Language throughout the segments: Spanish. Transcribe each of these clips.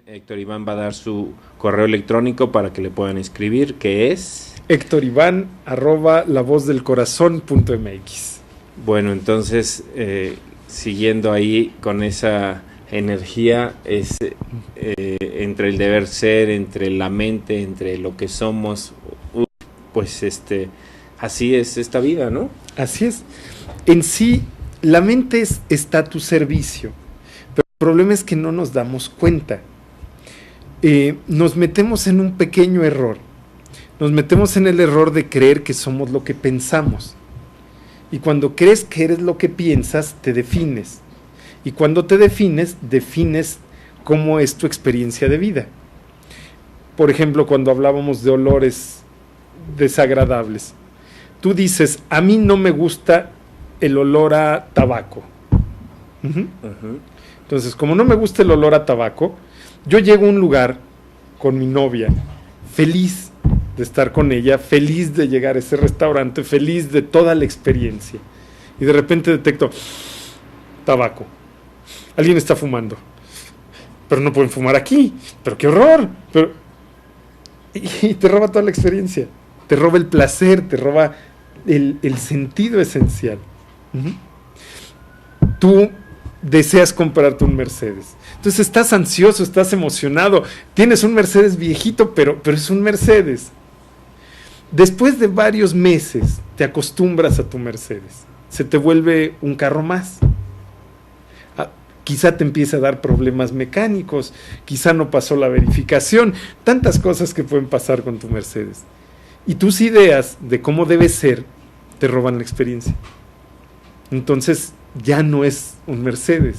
Héctor Iván va a dar su correo electrónico para que le puedan escribir, que es hectorivan@lavozdelcorazon.mx. Bueno, entonces, siguiendo ahí con esa energía, es entre el deber ser, entre la mente, entre lo que somos, pues así es esta vida, ¿no? Así es. En sí, la mente está a tu servicio, pero el problema es que no nos damos cuenta. Nos metemos en un pequeño error. Nos metemos en el error de creer que somos lo que pensamos. Y cuando crees que eres lo que piensas, te defines. Y cuando te defines cómo es tu experiencia de vida. Por ejemplo, cuando hablábamos de olores desagradables, tú dices, a mí no me gusta el olor a tabaco. Entonces, como no me gusta el olor a tabaco, yo llego a un lugar con mi novia, feliz de estar con ella, feliz de llegar a ese restaurante, feliz de toda la experiencia. Y de repente detecto tabaco. Alguien está fumando. Pero no pueden fumar aquí. Pero qué horror. Y te roba toda la experiencia. Te roba el placer, te roba el sentido esencial. Tú deseas comprarte un Mercedes. Entonces estás ansioso, estás emocionado. Tienes un Mercedes viejito, pero es un Mercedes. Después de varios meses te acostumbras a tu Mercedes. Se te vuelve un carro más. Quizá te empiece a dar problemas mecánicos, quizá no pasó la verificación, tantas cosas que pueden pasar con tu Mercedes. Y tus ideas de cómo debe ser te roban la experiencia. Entonces ya no es un Mercedes.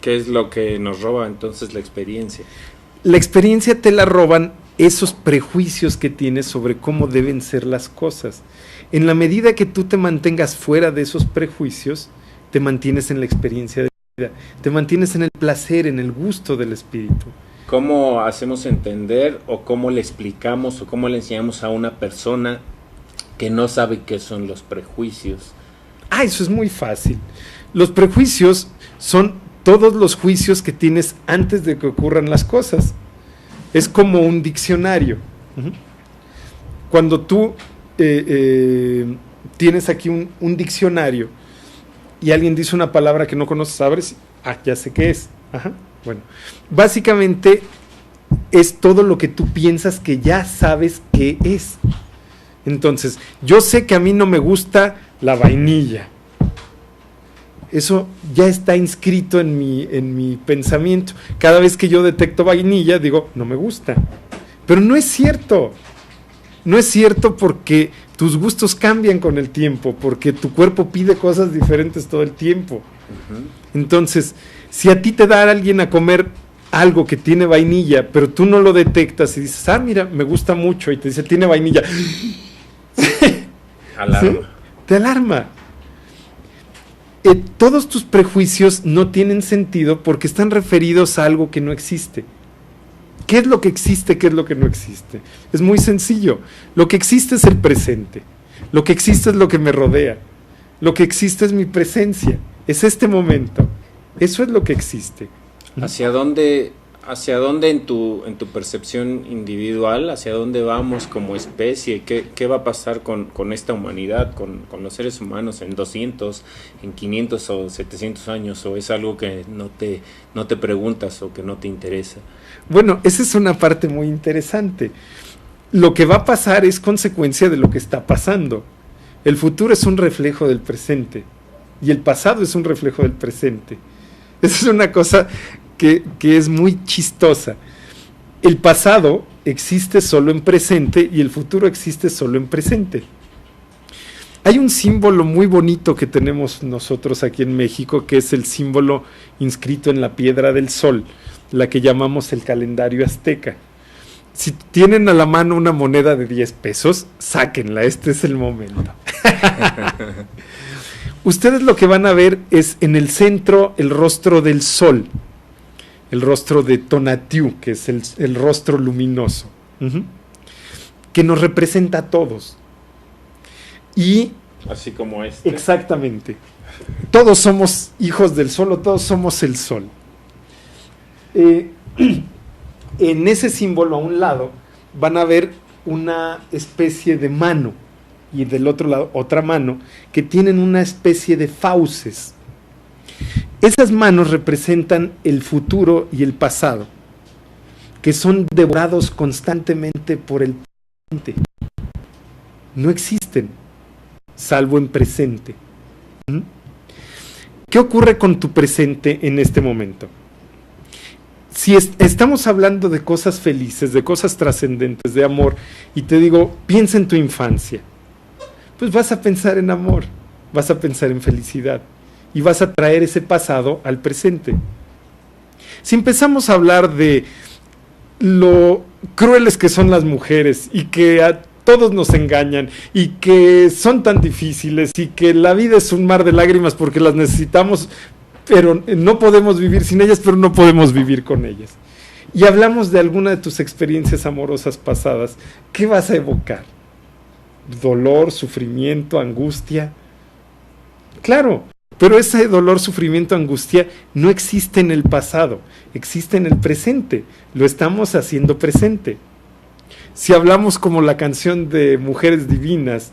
¿Qué es lo que nos roba entonces la experiencia? La experiencia te la roban esos prejuicios que tienes sobre cómo deben ser las cosas. En la medida que tú te mantengas fuera de esos prejuicios, te mantienes en la experiencia de vida, te mantienes en el placer, en el gusto del espíritu. ¿Cómo hacemos entender o cómo le explicamos o cómo le enseñamos a una persona que no sabe qué son los prejuicios? Eso es muy fácil. Los prejuicios son todos los juicios que tienes antes de que ocurran las cosas. Es como un diccionario. Cuando tú tienes aquí un diccionario y alguien dice una palabra que no conoces, abres, ya sé qué es. Bueno, básicamente es todo lo que tú piensas que ya sabes qué es. Entonces, yo sé que a mí no me gusta la vainilla. Eso ya está inscrito en mi pensamiento. Cada vez que yo detecto vainilla, digo, no me gusta. Pero no es cierto. No es cierto porque tus gustos cambian con el tiempo, porque tu cuerpo pide cosas diferentes todo el tiempo. Entonces, si a ti te da alguien a comer algo que tiene vainilla, pero tú no lo detectas y dices, mira, me gusta mucho, y te dice, tiene vainilla. Alarma. ¿Sí? Te alarma. Todos tus prejuicios no tienen sentido porque están referidos a algo que no existe. ¿Qué es lo que existe? ¿Qué es lo que no existe? Es muy sencillo. Lo que existe es el presente. Lo que existe es lo que me rodea. Lo que existe es mi presencia. Es este momento. Eso es lo que existe. ¿Hacia dónde en tu percepción individual, hacia dónde vamos como especie? ¿Qué va a pasar con esta humanidad, con los seres humanos en 200, en 500 o 700 años? ¿O es algo que no te preguntas o que no te interesa? Bueno, esa es una parte muy interesante. Lo que va a pasar es consecuencia de lo que está pasando. El futuro es un reflejo del presente y el pasado es un reflejo del presente. Esa es una cosa que es muy chistosa. El pasado existe solo en presente y el futuro existe solo en presente. Hay un símbolo muy bonito que tenemos nosotros aquí en México, que es el símbolo inscrito en la piedra del sol, la que llamamos el calendario azteca. Si tienen a la mano una moneda de 10 pesos, sáquenla, este es el momento. Ustedes lo que van a ver es en el centro el rostro del sol, el rostro de Tonatiuh, que es el rostro luminoso, que nos representa a todos. Y así como este. Exactamente. Todos somos hijos del sol, o todos somos el sol. en ese símbolo a un lado van a ver una especie de mano y del otro lado otra mano que tienen una especie de fauces. Esas manos representan el futuro y el pasado, que son devorados constantemente por el presente. No existen, salvo en presente. ¿Qué ocurre con tu presente en este momento? Si estamos hablando de cosas felices, de cosas trascendentes, de amor, y te digo, piensa en tu infancia, pues vas a pensar en amor, vas a pensar en felicidad, y vas a traer ese pasado al presente. Si empezamos a hablar de lo crueles que son las mujeres, y que a todos nos engañan, y que son tan difíciles, y que la vida es un mar de lágrimas porque las necesitamos, pero no podemos vivir sin ellas, pero no podemos vivir con ellas. Y hablamos de alguna de tus experiencias amorosas pasadas, ¿qué vas a evocar? ¿Dolor, sufrimiento, angustia? Claro, pero ese dolor, sufrimiento, angustia no existe en el pasado, existe en el presente, lo estamos haciendo presente. Si hablamos como la canción de Mujeres Divinas,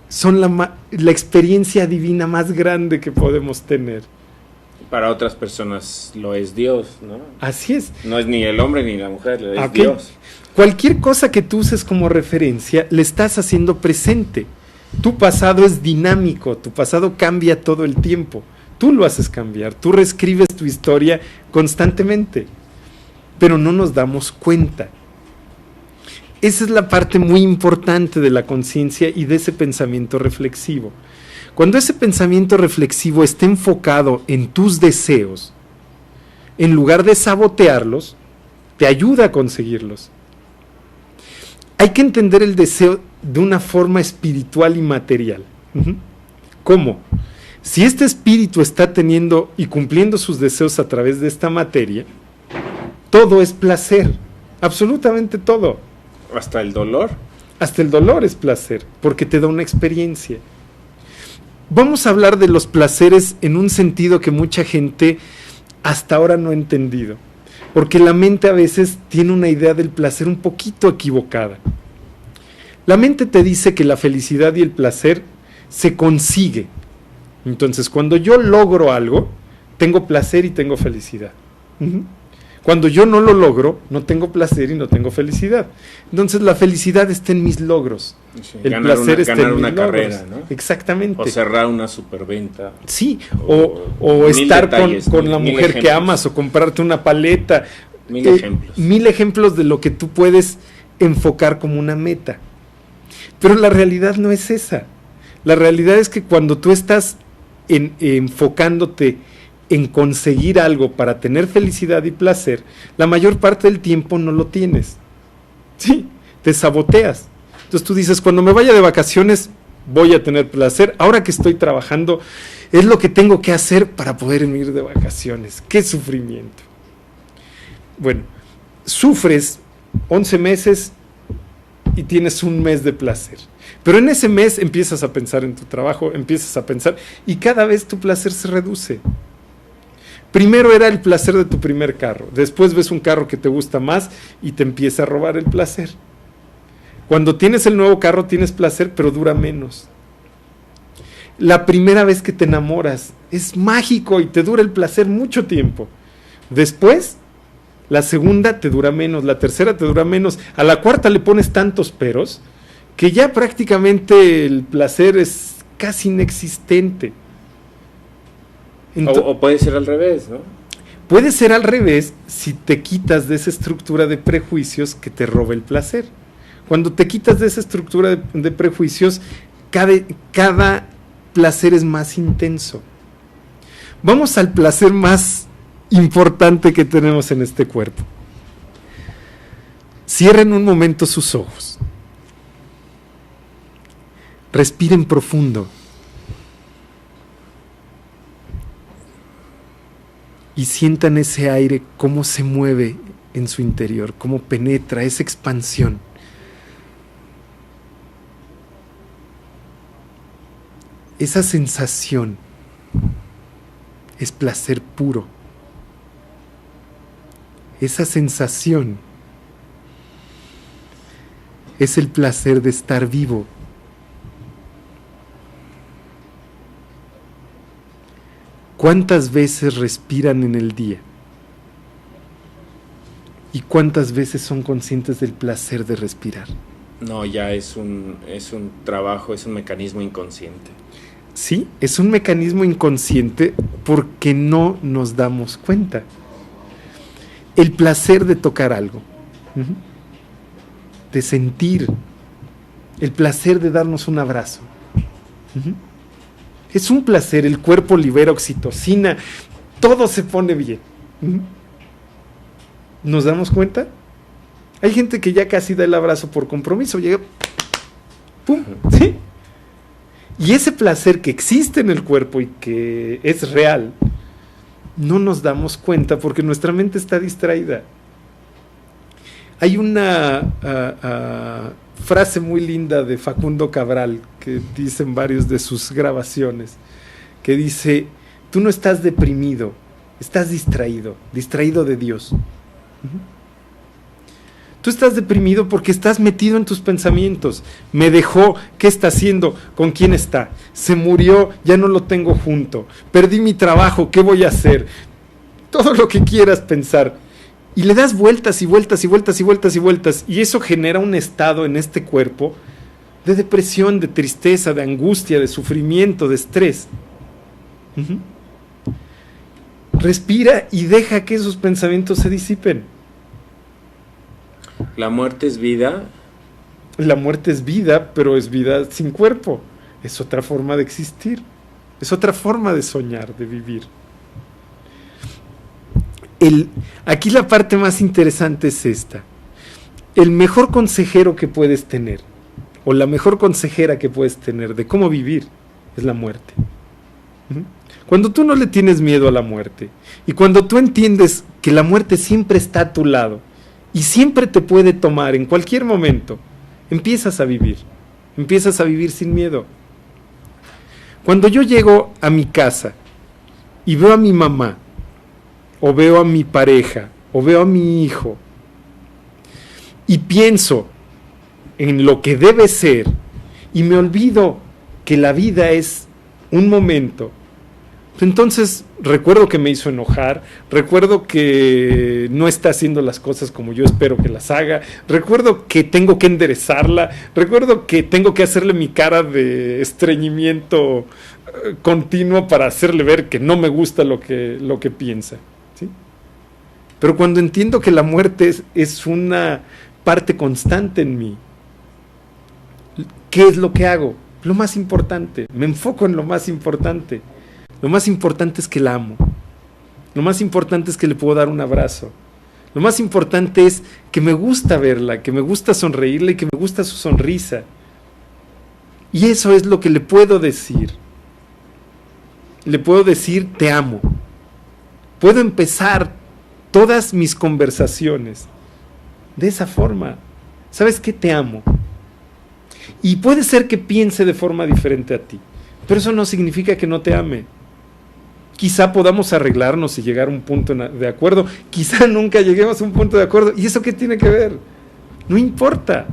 son la experiencia divina más grande que podemos tener. Para otras personas lo es Dios, ¿no? Así es. No es ni el hombre ni la mujer, es Dios. Cualquier cosa que tú uses como referencia, le estás haciendo presente. Tu pasado es dinámico, tu pasado cambia todo el tiempo. Tú lo haces cambiar, tú reescribes tu historia constantemente, pero no nos damos cuenta. Esa es la parte muy importante de la conciencia y de ese pensamiento reflexivo. Cuando ese pensamiento reflexivo esté enfocado en tus deseos, en lugar de sabotearlos, te ayuda a conseguirlos. Hay que entender el deseo de una forma espiritual y material. ¿Cómo? Si este espíritu está teniendo y cumpliendo sus deseos a través de esta materia, todo es placer, absolutamente todo. ¿Hasta el dolor? Hasta el dolor es placer, porque te da una experiencia. Vamos a hablar de los placeres en un sentido que mucha gente hasta ahora no ha entendido, porque la mente a veces tiene una idea del placer un poquito equivocada. La mente te dice que la felicidad y el placer se consigue. Entonces, cuando yo logro algo, tengo placer y tengo felicidad. Cuando yo no lo logro, no tengo placer y no tengo felicidad. Entonces la felicidad está en mis logros. Sí, el placer está en una mis carrera, logros. ¿no? Exactamente. O cerrar una superventa. Sí, o estar detalles, con la mujer que amas, o comprarte una paleta. Mil ejemplos de lo que tú puedes enfocar como una meta. Pero la realidad no es esa. La realidad es que cuando tú estás enfocándote en conseguir algo para tener felicidad y placer, la mayor parte del tiempo no lo tienes. Sí, te saboteas. Entonces tú dices, cuando me vaya de vacaciones voy a tener placer, ahora que estoy trabajando es lo que tengo que hacer para poder ir de vacaciones. ¡Qué sufrimiento! Bueno, sufres 11 meses y tienes un mes de placer. Pero en ese mes empiezas a pensar en tu trabajo, empiezas a pensar, y cada vez tu placer se reduce. Primero era el placer de tu primer carro, después ves un carro que te gusta más y te empieza a robar el placer. Cuando tienes el nuevo carro tienes placer, pero dura menos. La primera vez que te enamoras es mágico y te dura el placer mucho tiempo. Después, la segunda te dura menos, la tercera te dura menos, a la cuarta le pones tantos peros que ya prácticamente el placer es casi inexistente. O puede ser al revés, ¿no? Puede ser al revés si te quitas de esa estructura de prejuicios que te roba el placer. Cuando te quitas de esa estructura de prejuicios, cada placer es más intenso. Vamos al placer más importante que tenemos en este cuerpo. Cierren un momento sus ojos. Respiren profundo. Y sientan ese aire, cómo se mueve en su interior, cómo penetra esa expansión. Esa sensación es placer puro. esa sensación es el placer de estar vivo. ¿Cuántas veces respiran en el día? ¿Y cuántas veces son conscientes del placer de respirar? No, ya es un trabajo, es un mecanismo inconsciente. Sí, es un mecanismo inconsciente porque no nos damos cuenta. El placer de tocar algo, de sentir, el placer de darnos un abrazo. Es un placer, el cuerpo libera oxitocina, todo se pone bien. ¿Nos damos cuenta? Hay gente que ya casi da el abrazo por compromiso, llega, ¡pum! ¿Sí? Y ese placer que existe en el cuerpo y que es real, no nos damos cuenta porque nuestra mente está distraída. Hay una frase muy linda de Facundo Cabral que dice en varios de sus grabaciones, que dice: tú no estás deprimido, estás distraído de Dios. Tú estás deprimido porque estás metido en tus pensamientos. Me dejó, ¿qué está haciendo? ¿Con quién está? Se murió, ya no lo tengo junto. Perdí mi trabajo, ¿qué voy a hacer? Todo lo que quieras pensar. Y le das vueltas y vueltas y vueltas y vueltas y vueltas. Y eso genera un estado en este cuerpo de depresión, de tristeza, de angustia, de sufrimiento, de estrés. Respira y deja que esos pensamientos se disipen. ¿La muerte es vida? La muerte es vida, pero es vida sin cuerpo. Es otra forma de existir. Es otra forma de soñar, de vivir. Aquí la parte más interesante es esta. El mejor consejero que puedes tener, o la mejor consejera que puedes tener de cómo vivir, es la muerte. Cuando tú no le tienes miedo a la muerte, y cuando tú entiendes que la muerte siempre está a tu lado, y siempre te puede tomar en cualquier momento, empiezas a vivir sin miedo. Cuando yo llego a mi casa y veo a mi mamá, o veo a mi pareja, o veo a mi hijo, y pienso en lo que debe ser, y me olvido que la vida es un momento, entonces recuerdo que me hizo enojar, recuerdo que no está haciendo las cosas como yo espero que las haga, recuerdo que tengo que enderezarla, recuerdo que tengo que hacerle mi cara de estreñimiento continuo para hacerle ver que no me gusta lo que piensa, ¿sí? Pero cuando entiendo que la muerte es una parte constante en mí, ¿qué es lo que hago? Lo más importante, me enfoco en lo más importante. Lo más importante es que la amo. Lo más importante es que le puedo dar un abrazo. Lo más importante es que me gusta verla, que me gusta sonreírle y que me gusta su sonrisa. Y eso es lo que le puedo decir. Le puedo decir: te amo. Puedo empezar todas mis conversaciones de esa forma. ¿Sabes qué? Te amo. Y puede ser que piense de forma diferente a ti, pero eso no significa que no te ame. Quizá podamos arreglarnos y llegar a un punto de acuerdo. Quizá nunca lleguemos a un punto de acuerdo. ¿Y eso qué tiene que ver? No importa.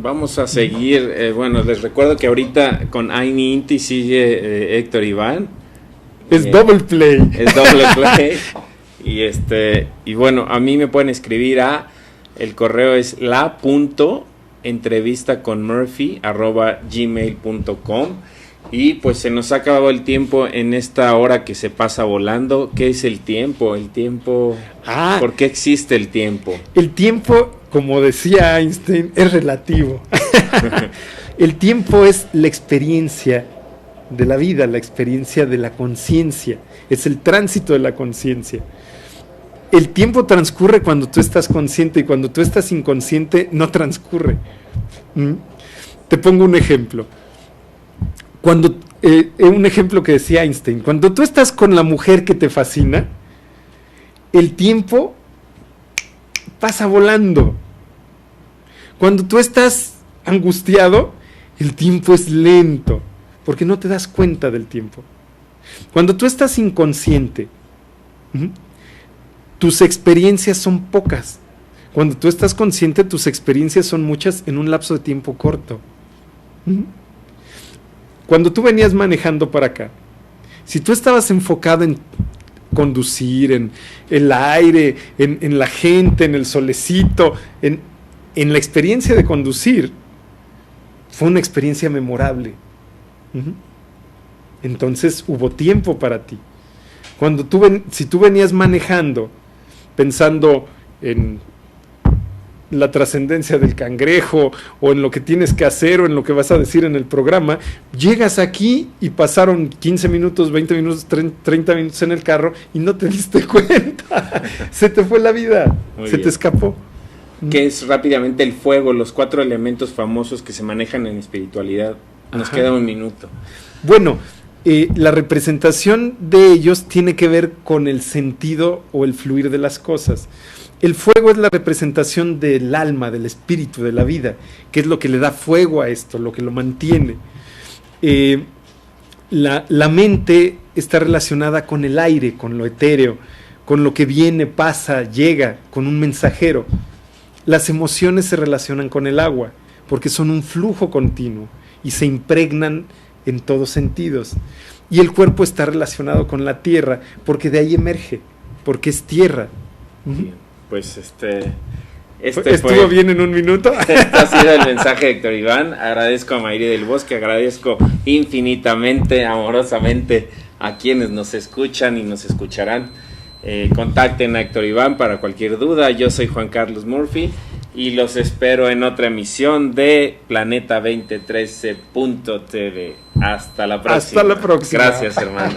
Vamos a seguir. Bueno, les recuerdo que ahorita con Aini Inti sigue Héctor Iván. Es double play. Es doble play. Y bueno, a mí me pueden escribir el correo es la.entrevistaconmurphy@gmail.com. Y pues se nos ha acabado el tiempo en esta hora que se pasa volando. ¿Qué es el tiempo? El tiempo. ¿Por qué existe el tiempo? El tiempo, como decía Einstein, es relativo. El tiempo es la experiencia de la vida, la experiencia de la conciencia. Es el tránsito de la conciencia. El tiempo transcurre cuando tú estás consciente, y cuando tú estás inconsciente no transcurre. Te pongo un ejemplo. Un ejemplo que decía Einstein: cuando tú estás con la mujer que te fascina, el tiempo pasa volando. Cuando tú estás angustiado, el tiempo es lento, porque no te das cuenta del tiempo. Cuando tú estás inconsciente, tus experiencias son pocas. Cuando tú estás consciente, tus experiencias son muchas en un lapso de tiempo corto. Cuando tú venías manejando para acá, si tú estabas enfocado en conducir, en el aire, en la gente, en el solecito, en la experiencia de conducir, fue una experiencia memorable. Entonces hubo tiempo para ti. Si tú venías manejando pensando en la trascendencia del cangrejo o en lo que tienes que hacer o en lo que vas a decir en el programa, llegas aquí y pasaron 15 minutos, 20 minutos, 30 minutos en el carro y no te diste cuenta. Se te fue la vida, se te escapó. ¿Qué es rápidamente el fuego, los 4 elementos famosos que se manejan en espiritualidad? Nos queda un minuto. Bueno, la representación de ellos tiene que ver con el sentido o el fluir de las cosas. El fuego es la representación del alma, del espíritu, de la vida, que es lo que le da fuego a esto, lo que lo mantiene. La mente está relacionada con el aire, con lo etéreo, con lo que viene, pasa, llega, con un mensajero. Las emociones se relacionan con el agua, porque son un flujo continuo y se impregnan en todos sentidos. Y el cuerpo está relacionado con la tierra, porque de ahí emerge, porque es tierra. Pues ¿Estuvo bien en un minuto? Este ha sido el mensaje de Héctor Iván. Agradezco a Mayri del Bosque, agradezco infinitamente, amorosamente a quienes nos escuchan y nos escucharán. Contacten a Héctor Iván para cualquier duda. Yo soy Juan Carlos Murphy y los espero en otra emisión de Planeta2013.tv. Hasta la próxima. Hasta la próxima. Gracias, hermano.